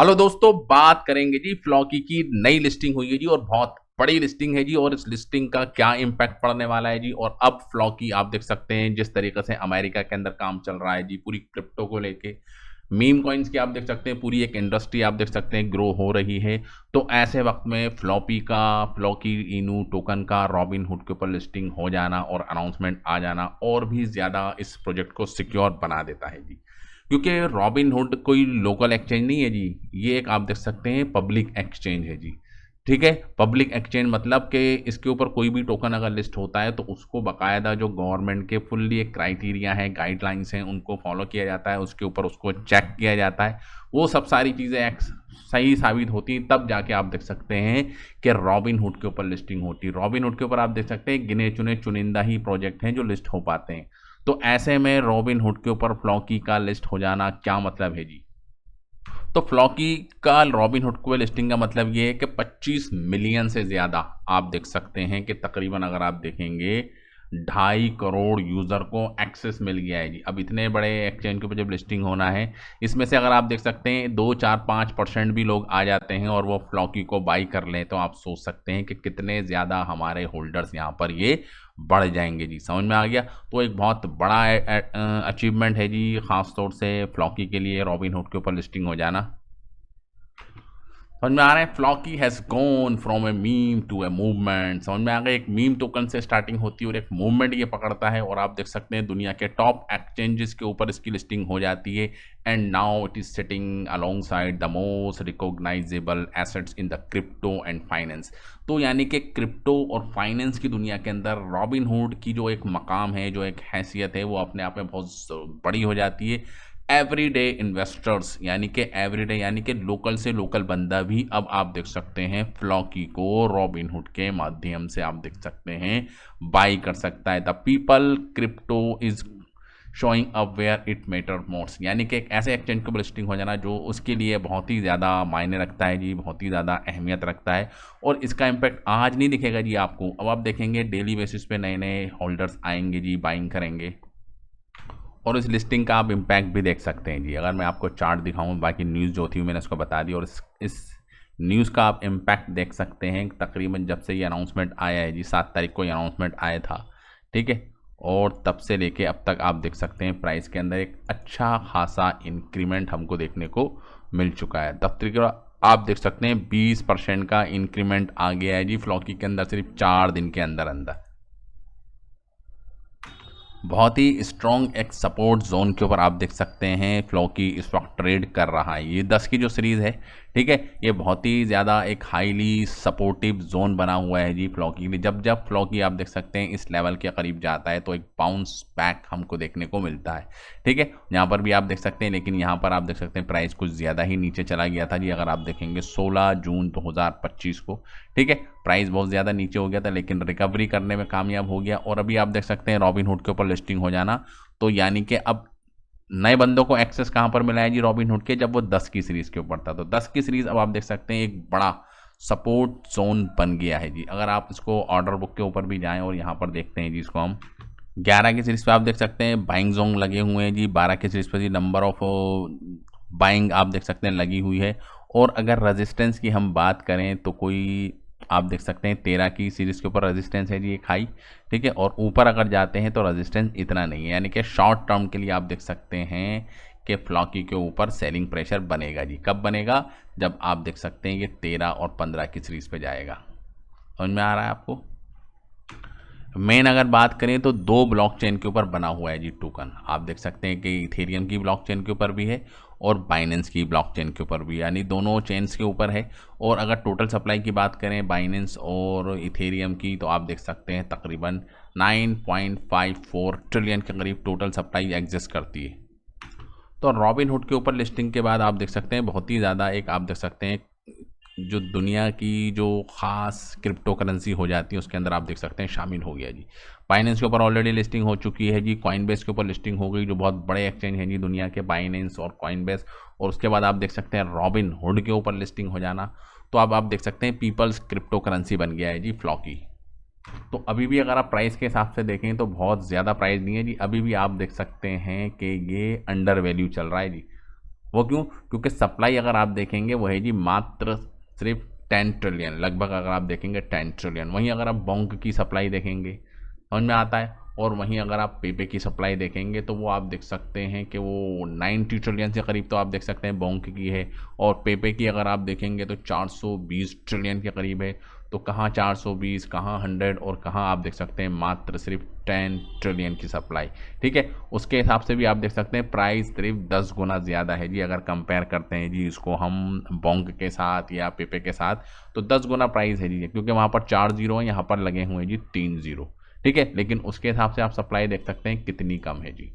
Hello दोस्तों, बात करेंगे जी फ्लॉकी की नई लिस्टिंग हुई है जी और बहुत बड़ी लिस्टिंग है जी। और इस लिस्टिंग का क्या इम्पैक्ट पड़ने वाला है जी। और अब फ्लॉकी आप देख सकते हैं जिस तरीके से अमेरिका के अंदर काम चल रहा है जी, पूरी क्रिप्टो को लेके मीम कॉइन्स की आप देख सकते हैं पूरी एक इंडस्ट्री आप देख सकते हैं ग्रो हो रही है। तो ऐसे वक्त में फ्लॉकी इनू टोकन का रॉबिन हुड के ऊपर लिस्टिंग हो जाना और अनाउंसमेंट आ जाना और भी ज़्यादा इस प्रोजेक्ट को सिक्योर बना देता है जी। क्योंकि रॉबिन हुड कोई लोकल एक्सचेंज नहीं है जी, ये एक आप देख सकते हैं पब्लिक एक्सचेंज है जी। ठीक है, पब्लिक एक्सचेंज मतलब कि इसके ऊपर कोई भी टोकन अगर लिस्ट होता है तो उसको बाकायदा जो गवर्नमेंट के फुल्ली एक क्राइटेरिया है, गाइडलाइंस हैं, उनको फॉलो किया जाता है, उसके ऊपर उसको चेक किया जाता है। वो सब सारी चीज़ें सही साबित होती हैं तब जाके आप देख सकते हैं कि रॉबिन हुड के ऊपर लिस्टिंग होती है। रॉबिन हुड के ऊपर आप देख सकते हैं गिने चुने चुनिंदा ही प्रोजेक्ट हैं जो लिस्ट हो पाते हैं। तो ऐसे में रॉबिन हुड के ऊपर फ्लॉकी का लिस्ट हो जाना क्या मतलब है जी। तो फ्लॉकी का रॉबिन हुड को लिस्टिंग का मतलब ये है कि 25 मिलियन से ज़्यादा आप देख सकते हैं कि तकरीबन अगर आप देखेंगे 2.5 करोड़ यूज़र को एक्सेस मिल गया है जी। अब इतने बड़े एक्सचेंज के ऊपर जब लिस्टिंग होना है, इसमें से अगर आप देख सकते हैं 2 4 5% भी लोग आ जाते हैं और वो फ्लॉकी को बाई कर लें तो आप सोच सकते हैं कि कितने ज़्यादा हमारे होल्डर्स यहाँ पर ये बढ़ जाएंगे जी। समझ में आ गया। तो एक बहुत बड़ा अचीवमेंट है जी, ख़ास तौर से फ्लॉकी के लिए रॉबिन हुड के ऊपर लिस्टिंग हो जाना। समझ में आ रहा है, Floki has gone from a meme to a movement. समझ में आ गया, एक मीम टोकन से स्टार्टिंग होती है और एक मूवमेंट ये पकड़ता है और आप देख सकते हैं दुनिया के टॉप एक्सचेंजेस के ऊपर इसकी लिस्टिंग हो जाती है। And now it is sitting along side the most recognisable assets in the crypto and finance. तो यानी कि क्रिप्टो और फाइनेंस की दुनिया के अंदर रॉबिन हुड की जो एक मकाम है, जो एक हैसियत है, वो अपने आप में बहुत बड़ी हो जाती है। एवरीडे इन्वेस्टर्स यानी कि लोकल से लोकल बंदा भी अब आप देख सकते हैं फ्लॉकी को रॉबिन हुड के माध्यम से आप देख सकते हैं बाई कर सकता है। The people crypto is showing up where it matter most, यानी कि एक ऐसे एक्सचेंज को लिस्टिंग हो जाना जो उसके लिए बहुत ही ज़्यादा मायने रखता है जी, बहुत ही ज़्यादा अहमियत रखता है। और इसका इम्पैक्ट आज नहीं दिखेगा जी आपको, अब आप देखेंगे डेली बेसिस पे नए नए होल्डर्स आएंगे जी, बाइंग करेंगे और इस लिस्टिंग का आप इम्पैक्ट भी देख सकते हैं जी। अगर मैं आपको चार्ट दिखाऊं, बाकी न्यूज़ जो थी मैंने उसको बता दी, और इस न्यूज़ का आप इम्पैक्ट देख सकते हैं तकरीबन जब से ये अनाउंसमेंट आया है जी, 7 तारीख को ये अनाउंसमेंट आया था। ठीक है, और तब से लेके अब तक आप देख सकते हैं प्राइस के अंदर एक अच्छा खासा इंक्रीमेंट हमको देखने को मिल चुका है। तकरीबन आप देख सकते हैं 20% का इंक्रीमेंट आ गया है जी फ्लॉकी के अंदर सिर्फ 4 दिन के अंदर अंदर। बहुत ही स्ट्रॉन्ग एक सपोर्ट जोन के ऊपर आप देख सकते हैं फ्लॉकी इस वक्त ट्रेड कर रहा है। ये 10 की जो सीरीज़ है, ठीक है, ये बहुत ही ज़्यादा एक हाईली सपोर्टिव जोन बना हुआ है जी फ्लॉकी के लिए। जब जब फ्लॉकी आप देख सकते हैं इस लेवल के करीब जाता है तो एक बाउंस बैक हमको देखने को मिलता है। ठीक है, यहाँ पर भी आप देख सकते हैं, लेकिन यहाँ पर आप देख सकते हैं प्राइस कुछ ज़्यादा ही नीचे चला गया था जी। अगर आप देखेंगे 16 जून 2025 को, ठीक है, प्राइस बहुत ज़्यादा नीचे हो गया था लेकिन रिकवरी करने में कामयाब हो गया। और अभी आप देख सकते हैं रॉबिन हुड के ऊपर लिस्टिंग हो जाना, तो यानी कि अब नए बंदों को एक्सेस कहाँ पर मिला है जी रॉबिन हुड के, जब वो 10 की सीरीज़ के ऊपर था। तो 10 की सीरीज़ अब आप देख सकते हैं एक बड़ा सपोर्ट जोन बन गया है जी। अगर आप इसको ऑर्डर बुक के ऊपर भी जाएं और यहाँ पर देखते हैं जी, इसको हम 11 की सीरीज़ पे आप देख सकते हैं बाइंग जोन लगे हुए हैं जी। 12 की सीरीज़ पे जी नंबर ऑफ बाइंग आप देख सकते हैं लगी हुई है। और अगर रेजिस्टेंस की हम बात करें तो कोई आप देख सकते हैं 13 की सीरीज़ के ऊपर रेजिस्टेंस है जी एक हाई। ठीक है, और ऊपर अगर जाते हैं तो रेजिस्टेंस इतना नहीं है, यानी कि शॉर्ट टर्म के लिए आप देख सकते हैं कि फ्लॉकी के ऊपर सेलिंग प्रेशर बनेगा जी। कब बनेगा? जब आप देख सकते हैं ये 13 और 15 की सीरीज़ पे जाएगा। समझ में आ रहा है आपको? मेन अगर बात करें तो 2 ब्लॉकचेन के ऊपर बना हुआ है जी टोकन। आप देख सकते हैं कि इथेरियम की ब्लॉकचेन के ऊपर भी है और बाइनेंस की ब्लॉकचेन के ऊपर भी, यानी दोनों चेन्स के ऊपर है। और अगर टोटल सप्लाई की बात करें बाइनेंस और इथेरियम की, तो आप देख सकते हैं तकरीबन 9.54 ट्रिलियन के करीब टोटल सप्लाई एग्जिस्ट करती है। तो रॉबिन हुड के ऊपर लिस्टिंग के बाद आप देख सकते हैं बहुत ही ज़्यादा एक आप देख सकते हैं जो दुनिया की जो ख़ास क्रिप्टो करेंसी हो जाती है उसके अंदर आप देख सकते हैं शामिल हो गया जी। बाइनेंस के ऊपर ऑलरेडी लिस्टिंग हो चुकी है जी। कॉइनबेस के ऊपर लिस्टिंग हो गई, जो बहुत बड़े एक्सचेंज हैं जी दुनिया के, बाइनेंस और कॉइनबेस। और उसके बाद आप देख सकते हैं रॉबिन हुड के ऊपर लिस्टिंग हो जाना। तो अब आप देख सकते हैं पीपल्स क्रिप्टो करेंसी बन गया है जी फ्लॉकी। तो अभी भी अगर आप प्राइस के हिसाब से देखें तो बहुत ज़्यादा प्राइस नहीं है जी। अभी भी आप देख सकते हैं कि ये अंडर वैल्यू चल रहा है जी। वो क्यों? क्योंकि सप्लाई अगर आप देखेंगे वो है जी मात्र सिर्फ 10 ट्रिलियन लगभग, अगर आप देखेंगे 10 ट्रिलियन। वहीं अगर आप बॉन्क की सप्लाई देखेंगे, समझ में आता है, और वहीं अगर आप पेपे की सप्लाई देखेंगे तो वो आप देख सकते हैं कि वो 90 ट्रिलियन से करीब तो आप देख सकते हैं बॉन्क की है, और पेपे की अगर आप देखेंगे तो 420 ट्रिलियन के करीब है। तो कहाँ 420, कहाँ 100, और कहाँ आप देख सकते हैं मात्र सिर्फ 10 ट्रिलियन की सप्लाई। ठीक है, उसके हिसाब से भी आप देख सकते हैं प्राइस सिर्फ 10 गुना ज़्यादा है जी, अगर कंपेयर करते हैं जी इसको हम बॉन्क के साथ या पेपे के साथ, तो 10 गुना प्राइस है जी, क्योंकि वहाँ पर 4 जीरो हैं, यहाँ पर लगे हुए हैं जी 3 जीरो। ठीक है, लेकिन उसके हिसाब से आप सप्लाई देख सकते हैं कितनी कम है जी।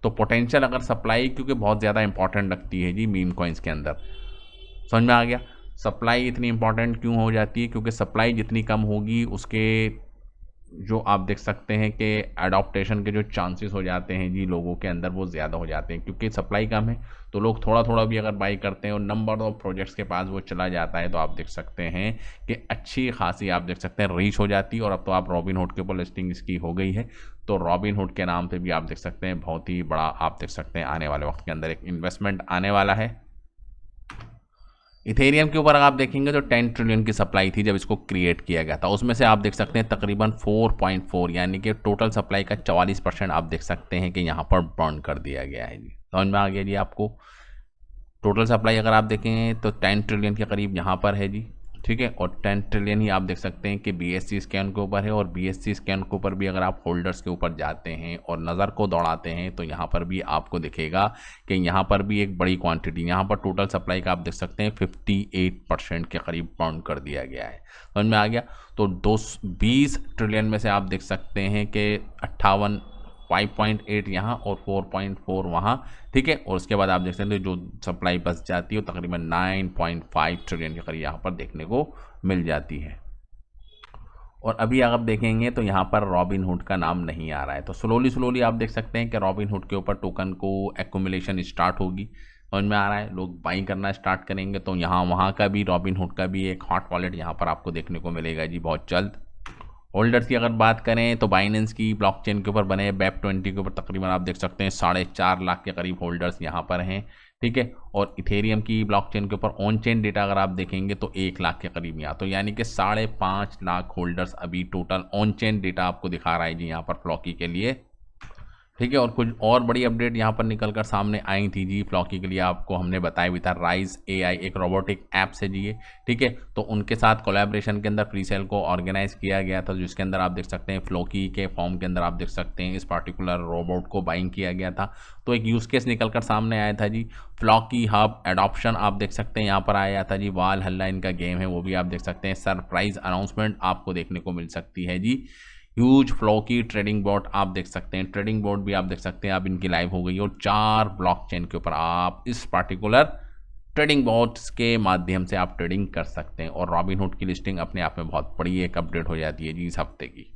तो पोटेंशियल अगर सप्लाई, क्योंकि बहुत ज़्यादा इंपॉर्टेंट लगती है जी मीम कॉइन्स के अंदर, समझ में आ गया? सप्लाई इतनी इंपॉर्टेंट क्यों हो जाती है? क्योंकि सप्लाई जितनी कम होगी उसके जो आप देख सकते हैं कि अडॉप्टेशन के जो चांसेस हो जाते हैं जी लोगों के अंदर वो ज़्यादा हो जाते हैं, क्योंकि सप्लाई कम है तो लोग थोड़ा थोड़ा भी अगर बाई करते हैं और नंबर ऑफ प्रोजेक्ट्स के पास वो चला जाता है, तो आप देख सकते हैं कि अच्छी खासी आप देख सकते हैं रीच हो जाती है। और अब तो आप रॉबिनहुड के ऊपर लिस्टिंग इसकी हो गई है, तो रॉबिनहुड के नाम से भी आप देख सकते हैं बहुत ही बड़ा आप देख सकते हैं आने वाले वक्त के अंदर एक इन्वेस्टमेंट आने वाला है। इथेरियम के ऊपर आप देखेंगे तो 10 ट्रिलियन की सप्लाई थी जब इसको क्रिएट किया गया था, उसमें से आप देख सकते हैं तकरीबन 4.4 यानी कि टोटल सप्लाई का 44% आप देख सकते हैं कि यहाँ पर बर्न कर दिया गया है जी। समझ में आ गया जी आपको? टोटल सप्लाई अगर आप देखें तो 10 ट्रिलियन के करीब यहाँ पर है जी। ठीक है, और 10 ट्रिलियन ही आप देख सकते हैं कि BSC स्कैन के ऊपर है, और BSC स्कैन के ऊपर भी अगर आप होल्डर्स के ऊपर जाते हैं और नज़र को दौड़ाते हैं तो यहाँ पर भी आपको दिखेगा कि यहाँ पर भी एक बड़ी क्वांटिटी, यहाँ पर टोटल सप्लाई का आप देख सकते हैं 58% के करीब बाउंड कर दिया गया है। समझ में आ गया? तो 20 ट्रिलियन में से आप देख सकते हैं कि 5.8 यहाँ और 4.4 वहाँ। ठीक है, और उसके बाद आप देख सकते हैं जो सप्लाई बच जाती है तकरीबन 9.5 ट्रिलियन के करीब यहाँ पर देखने को मिल जाती है। और अभी अगर आप देखेंगे तो यहाँ पर रॉबिनहुड का नाम नहीं आ रहा है, तो स्लोली आप देख सकते हैं कि रॉबिनहुड के ऊपर टोकन को एक्यूमुलेशन स्टार्ट होगी। समझ में आ रहा है? लोग बाइंग करना स्टार्ट करेंगे, तो यहाँ वहाँ का भी रॉबिनहुड का भी एक हॉट वॉलेट यहाँ पर आपको देखने को मिलेगा जी बहुत जल्द। होल्डर्स की अगर बात करें तो बाइनेंस की ब्लॉकचेन के ऊपर बने BEP20 के ऊपर तकरीबन आप देख सकते हैं 4.5 लाख के करीब होल्डर्स यहाँ पर हैं। ठीक है, और इथेरियम की ब्लॉकचेन के ऊपर ऑन चेन डेटा अगर आप देखेंगे तो 1 लाख के करीब यहाँ, तो यानी कि 5.5 लाख होल्डर्स अभी टोटल ऑन चेन डेटा आपको दिखा रहा है जी यहाँ पर फ्लॉकी के लिए। ठीक है, और कुछ और बड़ी अपडेट यहाँ पर निकल कर सामने आई थी जी फ्लॉकी के लिए, आपको हमने बताया भी था। राइज AI एक रोबोटिक ऐप से जी ये, ठीक है, तो उनके साथ कोलैबोरेशन के अंदर प्री सेल को ऑर्गेनाइज किया गया था, जिसके अंदर आप देख सकते हैं फ्लॉकी के फॉर्म के अंदर आप देख सकते हैं इस पार्टिकुलर रोबोट को बाइंग किया गया था। तो एक यूज़ केस निकल कर सामने आया था जी, फ्लॉकी हब एडॉप्शन आप देख सकते हैं यहाँ पर आया था जी। वाल हल्ला इनका गेम है, वो भी आप देख सकते हैं। सरप्राइज अनाउंसमेंट आपको देखने को मिल सकती है जी। ह्यूज फ्लॉकी ट्रेडिंग बोर्ड आप देख सकते हैं, ट्रेडिंग बोर्ड भी आप देख सकते हैं, अब इनकी लाइव हो गई, और 4 ब्लॉकचेन के ऊपर आप इस पार्टिकुलर ट्रेडिंग बोर्ड्स के माध्यम से आप ट्रेडिंग कर सकते हैं। और रॉबिनहुड की लिस्टिंग अपने आप में बहुत बड़ी एक अपडेट हो जाती है जी इस हफ्ते की।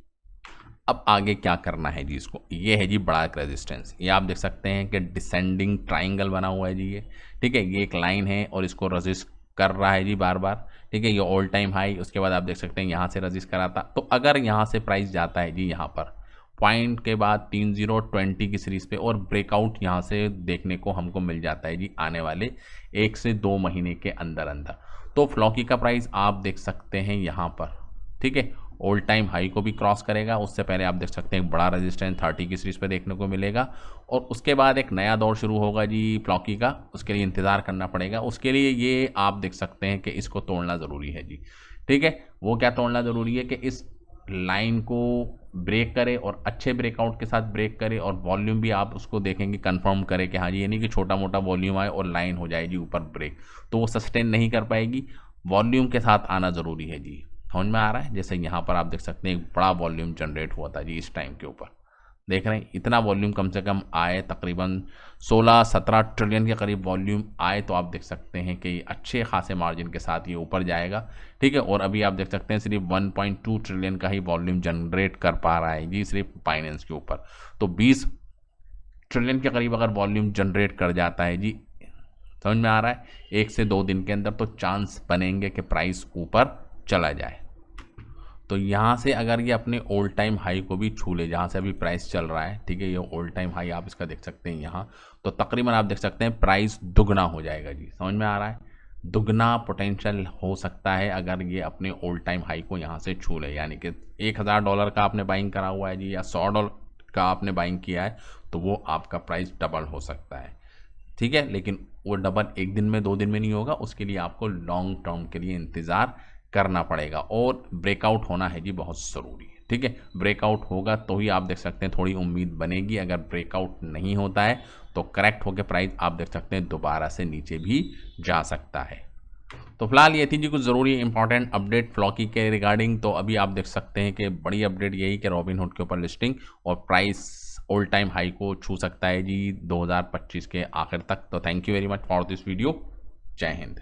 अब आगे क्या करना है जी इसको, ये है जी बड़ा एक रेजिस्टेंस, ये आप देख सकते हैं कि डिसेंडिंग ट्राइंगल बना हुआ है जी ये। ठीक है, ये एक लाइन है और इसको रजिस्ट कर रहा है जी बार बार। ठीक है, ये ऑल टाइम हाई, उसके बाद आप देख सकते हैं यहाँ से रजिस्ट कराता, तो अगर यहाँ से प्राइस जाता है जी यहाँ पर पॉइंट के बाद 3020 की सीरीज पे, और ब्रेकआउट यहाँ से देखने को हमको मिल जाता है जी आने वाले 1 से 2 महीने के अंदर अंदर, तो फ्लॉकी का प्राइस आप देख सकते हैं यहाँ पर। ठीक है, ऑल टाइम हाई को भी क्रॉस करेगा, उससे पहले आप देख सकते हैं एक बड़ा रेजिस्टेंस 30 की सीरीज पे देखने को मिलेगा, और उसके बाद एक नया दौर शुरू होगा जी फ्लॉकी का, उसके लिए इंतज़ार करना पड़ेगा। उसके लिए ये आप देख सकते हैं कि इसको तोड़ना ज़रूरी है जी। ठीक है, वो क्या तोड़ना ज़रूरी है कि इस लाइन को ब्रेक करे और अच्छे ब्रेकआउट के साथ ब्रेक करे, और वॉल्यूम भी आप उसको देखेंगे कंफर्म करे कि हाँ जी, ये नहीं कि छोटा मोटा वॉल्यूम आए और लाइन हो जाए जी ऊपर ब्रेक, तो वो सस्टेन नहीं कर पाएगी। वॉल्यूम के साथ आना ज़रूरी है जी। समझ में आ रहा है? जैसे यहाँ पर आप देख सकते हैं एक बड़ा वॉल्यूम जनरेट हुआ था जी इस टाइम के ऊपर, देख रहे हैं इतना वॉल्यूम कम से कम आए, तकरीबन 16-17 ट्रिलियन के करीब वॉल्यूम आए, तो आप देख सकते हैं कि अच्छे खासे मार्जिन के साथ ये ऊपर जाएगा। ठीक है, और अभी आप देख सकते हैं सिर्फ 1.2 ट्रिलियन का ही वॉल्यूम जनरेट कर पा रहा है जी सिर्फ बाइनेंस के ऊपर, तो 20 ट्रिलियन के करीब अगर वॉल्यूम जनरेट कर जाता है जी, समझ में आ रहा है, 1 से 2 दिन के अंदर, तो चांस बनेंगे कि प्राइस ऊपर चला जाए। तो यहाँ से अगर ये अपने ऑल टाइम हाई को भी छू ले, जहाँ से अभी प्राइस चल रहा है, ठीक है, ये ऑल टाइम हाई आप इसका देख सकते हैं यहाँ, तो तकरीबन आप देख सकते हैं प्राइस दुगना हो जाएगा जी। समझ में आ रहा है? दुगना पोटेंशियल हो सकता है अगर ये अपने ऑल टाइम हाई को यहाँ से छू ले, यानी कि $1000 का आपने बाइंग करा हुआ है जी, या $100 का आपने बाइंग किया है, तो वो आपका प्राइस डबल हो सकता है, ठीक है। लेकिन वो डबल एक दिन में 2 दिन में नहीं होगा, उसके लिए आपको लॉन्ग टर्म के लिए इंतज़ार करना पड़ेगा, और ब्रेकआउट होना है जी बहुत ज़रूरी है, ठीक है। ब्रेकआउट होगा तो ही आप देख सकते हैं थोड़ी उम्मीद बनेगी। अगर ब्रेकआउट नहीं होता है तो करेक्ट होकर प्राइस आप देख सकते हैं दोबारा से नीचे भी जा सकता है। तो फिलहाल ये थी जी कुछ ज़रूरी इंपॉर्टेंट अपडेट फ्लॉकी के रिगार्डिंग। तो अभी आप देख सकते हैं कि बड़ी अपडेट यही कि रॉबिनहुड के ऊपर लिस्टिंग और प्राइस ऑल टाइम हाई को छू सकता है जी 2025 के आखिर तक। तो thank you very much for this video. जय हिंद।